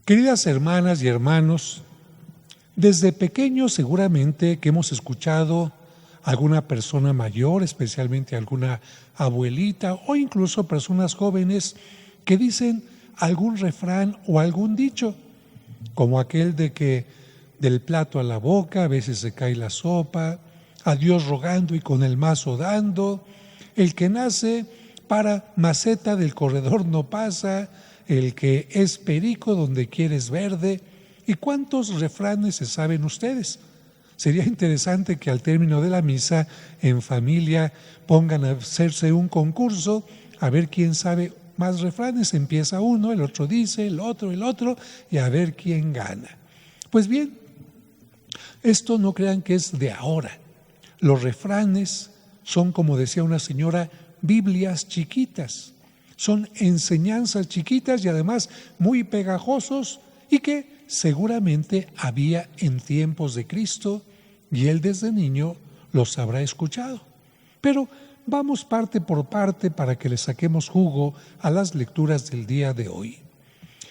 Queridas hermanas y hermanos, desde pequeños seguramente que hemos escuchado a alguna persona mayor, especialmente alguna abuelita o incluso personas jóvenes que dicen algún refrán o algún dicho, como aquel de que del plato a la boca a veces se cae la sopa, a Dios rogando y con el mazo dando, el que nace para maceta del corredor no pasa, el que es perico donde quiere es verde. ¿Y cuántos refranes se saben ustedes? Sería interesante que al término de la misa en familia pongan a hacerse un concurso a ver quién sabe más refranes. Empieza uno, el otro dice, el otro y a ver quién gana. Pues bien, esto no crean que es de ahora. Los refranes son, como decía una señora, Biblias chiquitas. Son enseñanzas chiquitas y además muy pegajosos y que seguramente había en tiempos de Cristo y él desde niño los habrá escuchado. Pero vamos parte por parte para que le saquemos jugo a las lecturas del día de hoy.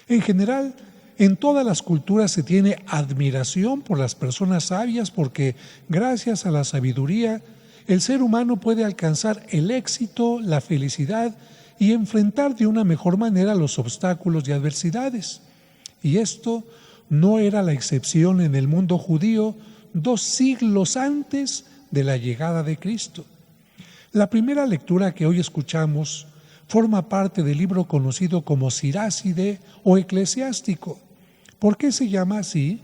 En general, en todas las culturas se tiene admiración por las personas sabias porque gracias a la sabiduría el ser humano puede alcanzar el éxito, la felicidad y enfrentar de una mejor manera los obstáculos y adversidades. Y esto no era la excepción en el mundo judío 2 siglos antes de la llegada de Cristo. La primera lectura que hoy escuchamos forma parte del libro conocido como Siráside o Eclesiástico. ¿Por qué se llama así?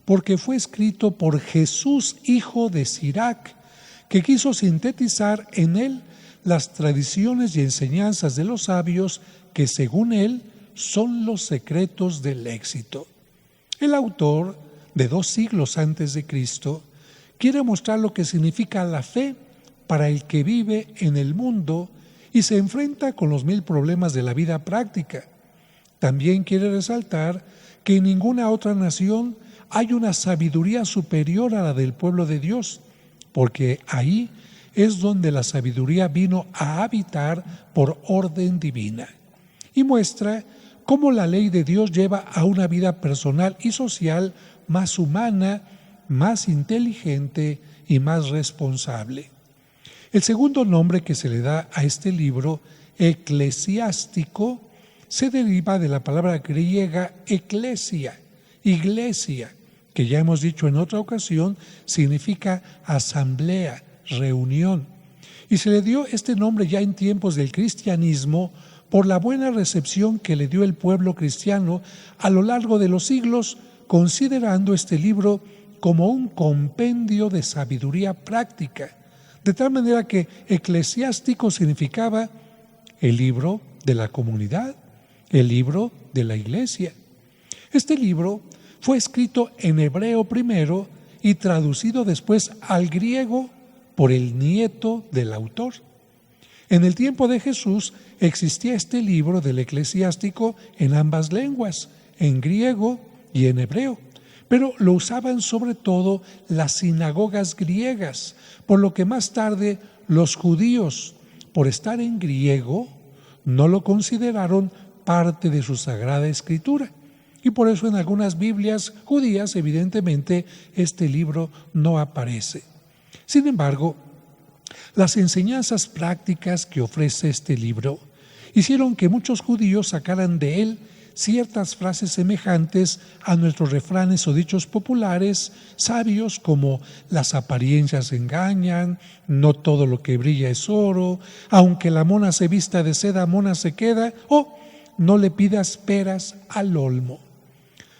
Porque fue escrito por Jesús, hijo de Sirac, que quiso sintetizar en él las tradiciones y enseñanzas de los sabios que, según él, son los secretos del éxito. El autor, de 2 siglos antes de Cristo, quiere mostrar lo que significa la fe para el que vive en el mundo y se enfrenta con los 1000 problemas de la vida práctica. También quiere resaltar que en ninguna otra nación hay una sabiduría superior a la del pueblo de Dios, porque ahí es donde la sabiduría vino a habitar por orden divina. Y muestra cómo la ley de Dios lleva a una vida personal y social más humana, más inteligente y más responsable. El segundo nombre que se le da a este libro, eclesiástico, se deriva de la palabra griega eclesia, iglesia, que ya hemos dicho en otra ocasión, significa asamblea, reunión. Y se le dio este nombre ya en tiempos del cristianismo por la buena recepción que le dio el pueblo cristiano a lo largo de los siglos, considerando este libro como un compendio de sabiduría práctica, de tal manera que eclesiástico significaba el libro de la comunidad, el libro de la iglesia. Este libro fue escrito en hebreo primero y traducido después al griego por el nieto del autor. En el tiempo de Jesús existía este libro del eclesiástico en ambas lenguas, en griego y en hebreo, pero lo usaban sobre todo las sinagogas griegas, por lo que más tarde los judíos, por estar en griego, no lo consideraron parte de su Sagrada Escritura. Y por eso en algunas Biblias judías, evidentemente, este libro no aparece. Sin embargo, las enseñanzas prácticas que ofrece este libro hicieron que muchos judíos sacaran de él ciertas frases semejantes a nuestros refranes o dichos populares sabios como las apariencias engañan, no todo lo que brilla es oro, aunque la mona se vista de seda, mona se queda, o no le pidas peras al olmo.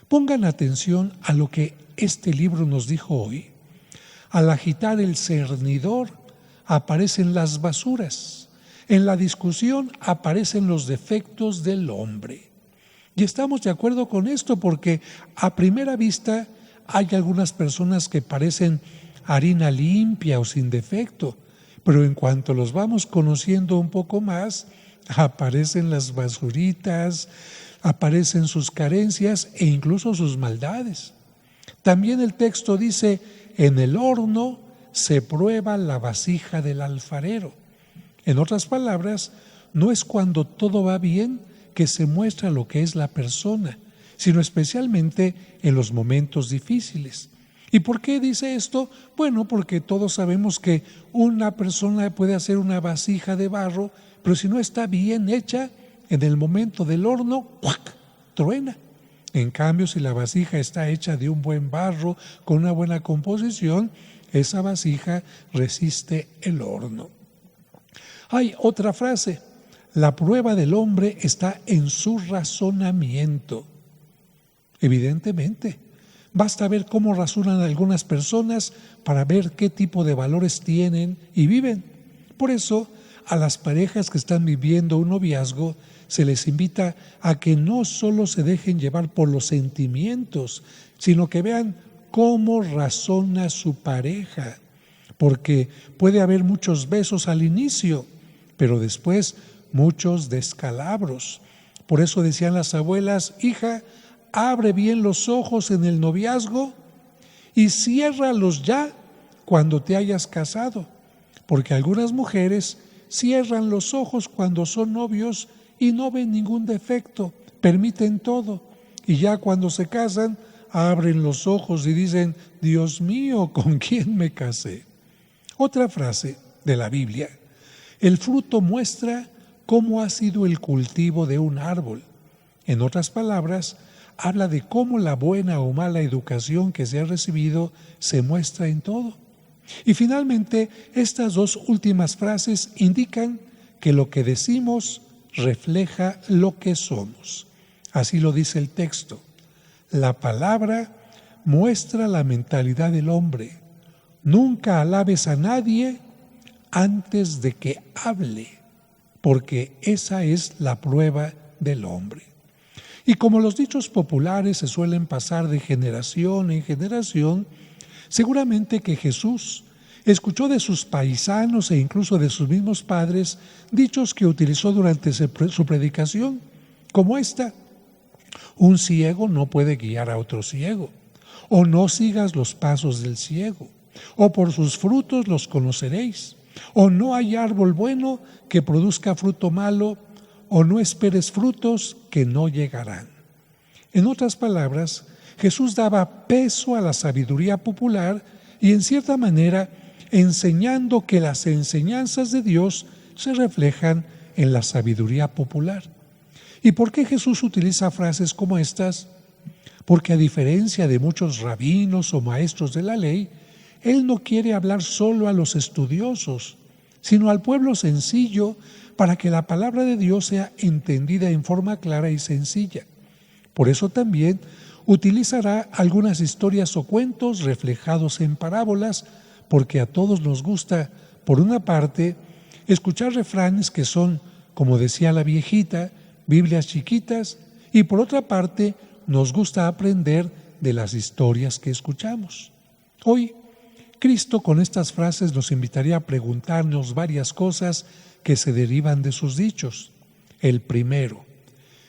Pongan atención a lo que este libro nos dijo hoy. Al agitar el cernidor aparecen las basuras, en la discusión aparecen los defectos del hombre. Y estamos de acuerdo con esto porque a primera vista hay algunas personas que parecen harina limpia o sin defecto, pero en cuanto los vamos conociendo un poco más, aparecen las basuritas, aparecen sus carencias e incluso sus maldades. También el texto dice, en el horno se prueba la vasija del alfarero. En otras palabras, no es cuando todo va bien que se muestra lo que es la persona, sino especialmente en los momentos difíciles. ¿Y por qué dice esto? Bueno, porque todos sabemos que una persona puede hacer una vasija de barro, pero si no está bien hecha, en el momento del horno, ¡cuac!, truena. En cambio, si la vasija está hecha de un buen barro, con una buena composición, esa vasija resiste el horno. Hay otra frase: la prueba del hombre está en su razonamiento. Evidentemente, basta ver cómo razonan algunas personas para ver qué tipo de valores tienen y viven. Por eso, a las parejas que están viviendo un noviazgo, se les invita a que no solo se dejen llevar por los sentimientos, sino que vean cómo razona su pareja. Porque puede haber muchos besos al inicio, pero después muchos descalabros. Por eso decían las abuelas: hija, abre bien los ojos en el noviazgo y ciérralos ya cuando te hayas casado, porque algunas mujeres cierran los ojos cuando son novios y no ven ningún defecto, permiten todo, y ya cuando se casan abren los ojos y dicen: Dios mío, ¿con quién me casé? Otra frase de la Biblia: el fruto muestra cómo ha sido el cultivo de un árbol. En otras palabras, habla de cómo la buena o mala educación que se ha recibido se muestra en todo. Y finalmente, estas dos últimas frases indican que lo que decimos refleja lo que somos. Así lo dice el texto: la palabra muestra la mentalidad del hombre. Nunca alabes a nadie antes de que hable, porque esa es la prueba del hombre. Y como los dichos populares se suelen pasar de generación en generación, seguramente que Jesús escuchó de sus paisanos e incluso de sus mismos padres dichos que utilizó durante su predicación, como esta: un ciego no puede guiar a otro ciego, o no sigas los pasos del ciego, o por sus frutos los conoceréis, o no hay árbol bueno que produzca fruto malo, o no esperes frutos que no llegarán. En otras palabras, Jesús daba peso a la sabiduría popular y en cierta manera enseñando que las enseñanzas de Dios se reflejan en la sabiduría popular. ¿Y por qué Jesús utiliza frases como estas? Porque a diferencia de muchos rabinos o maestros de la ley, Él no quiere hablar solo a los estudiosos, sino al pueblo sencillo, para que la palabra de Dios sea entendida en forma clara y sencilla. Por eso también utilizará algunas historias o cuentos reflejados en parábolas, porque a todos nos gusta, por una parte, escuchar refranes que son, como decía la viejita, Biblias chiquitas, y por otra parte, nos gusta aprender de las historias que escuchamos. Hoy, Cristo con estas frases nos invitaría a preguntarnos varias cosas que se derivan de sus dichos. El primero: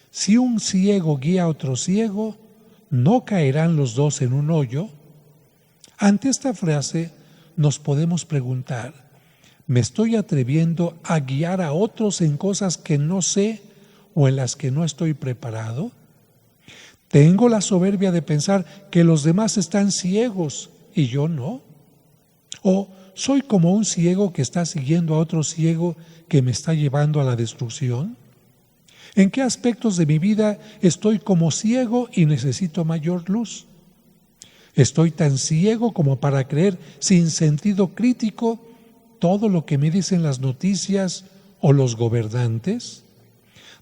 si un ciego guía a otro ciego, ¿no caerán los dos en un hoyo? Ante esta frase nos podemos preguntar: ¿me estoy atreviendo a guiar a otros en cosas que no sé o en las que no estoy preparado? ¿Tengo la soberbia de pensar que los demás están ciegos y yo no? ¿O soy como un ciego que está siguiendo a otro ciego que me está llevando a la destrucción? ¿En qué aspectos de mi vida estoy como ciego y necesito mayor luz? ¿Estoy tan ciego como para creer sin sentido crítico todo lo que me dicen las noticias o los gobernantes?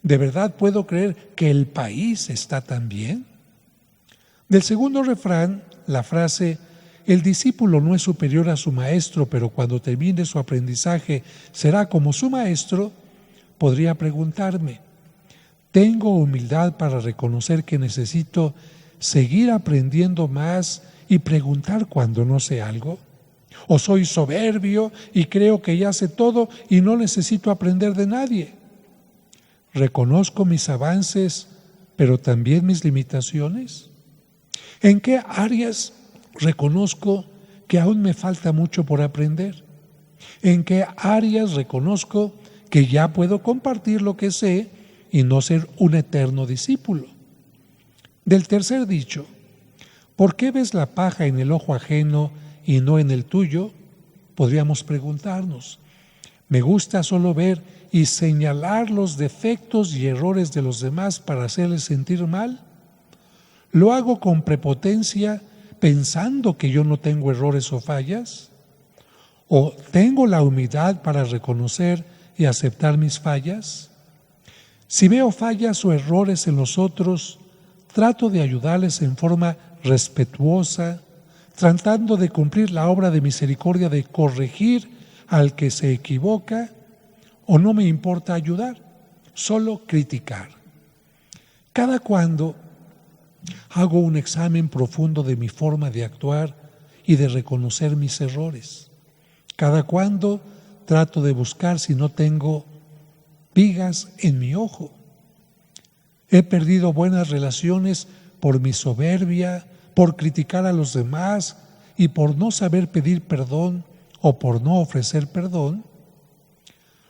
¿De verdad puedo creer que el país está tan bien? Del segundo refrán, la frase: el discípulo no es superior a su maestro, pero cuando termine su aprendizaje será como su maestro, podría preguntarme: ¿tengo humildad para reconocer que necesito seguir aprendiendo más y preguntar cuando no sé algo? ¿O soy soberbio y creo que ya sé todo y no necesito aprender de nadie? ¿Reconozco mis avances, pero también mis limitaciones? ¿En qué áreas reconozco que aún me falta mucho por aprender? ¿En qué áreas reconozco que ya puedo compartir lo que sé y no ser un eterno discípulo? Del tercer dicho, ¿por qué ves la paja en el ojo ajeno y no en el tuyo? Podríamos preguntarnos. ¿Me gusta solo ver y señalar los defectos y errores de los demás para hacerles sentir mal? ¿Lo hago con prepotencia pensando que yo no tengo errores o fallas? ¿O tengo la humildad para reconocer y aceptar mis fallas? Si veo fallas o errores en los otros, trato de ayudarles en forma respetuosa, tratando de cumplir la obra de misericordia de corregir al que se equivoca, o no me importa ayudar, solo criticar. Cada cuando hago un examen profundo de mi forma de actuar y de reconocer mis errores. Cada cuando trato de buscar si no tengo vigas en mi ojo. He perdido buenas relaciones por mi soberbia, por criticar a los demás y por no saber pedir perdón o por no ofrecer perdón.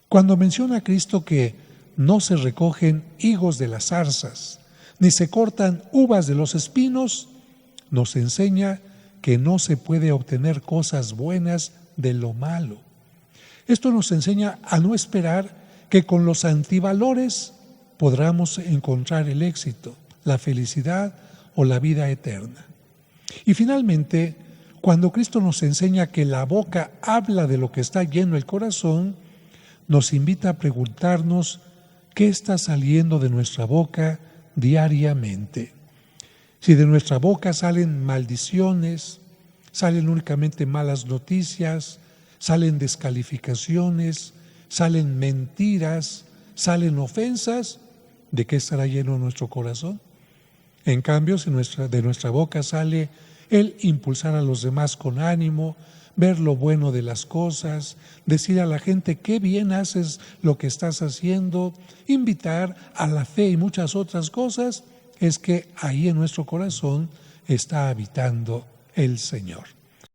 Cuando menciona Cristo que no se recogen higos de las zarzas, ni se cortan uvas de los espinos, nos enseña que no se puede obtener cosas buenas de lo malo. Esto nos enseña a no esperar que con los antivalores podamos encontrar el éxito, la felicidad o la vida eterna. Y finalmente, cuando Cristo nos enseña que la boca habla de lo que está lleno el corazón, nos invita a preguntarnos qué está saliendo de nuestra boca diariamente. Si de nuestra boca salen maldiciones, salen únicamente malas noticias, salen descalificaciones, salen mentiras, salen ofensas, ¿de qué estará lleno nuestro corazón? En cambio, si de nuestra boca sale el impulsar a los demás con ánimo, ver lo bueno de las cosas, decir a la gente qué bien haces lo que estás haciendo, invitar a la fe y muchas otras cosas, es que ahí en nuestro corazón está habitando el Señor.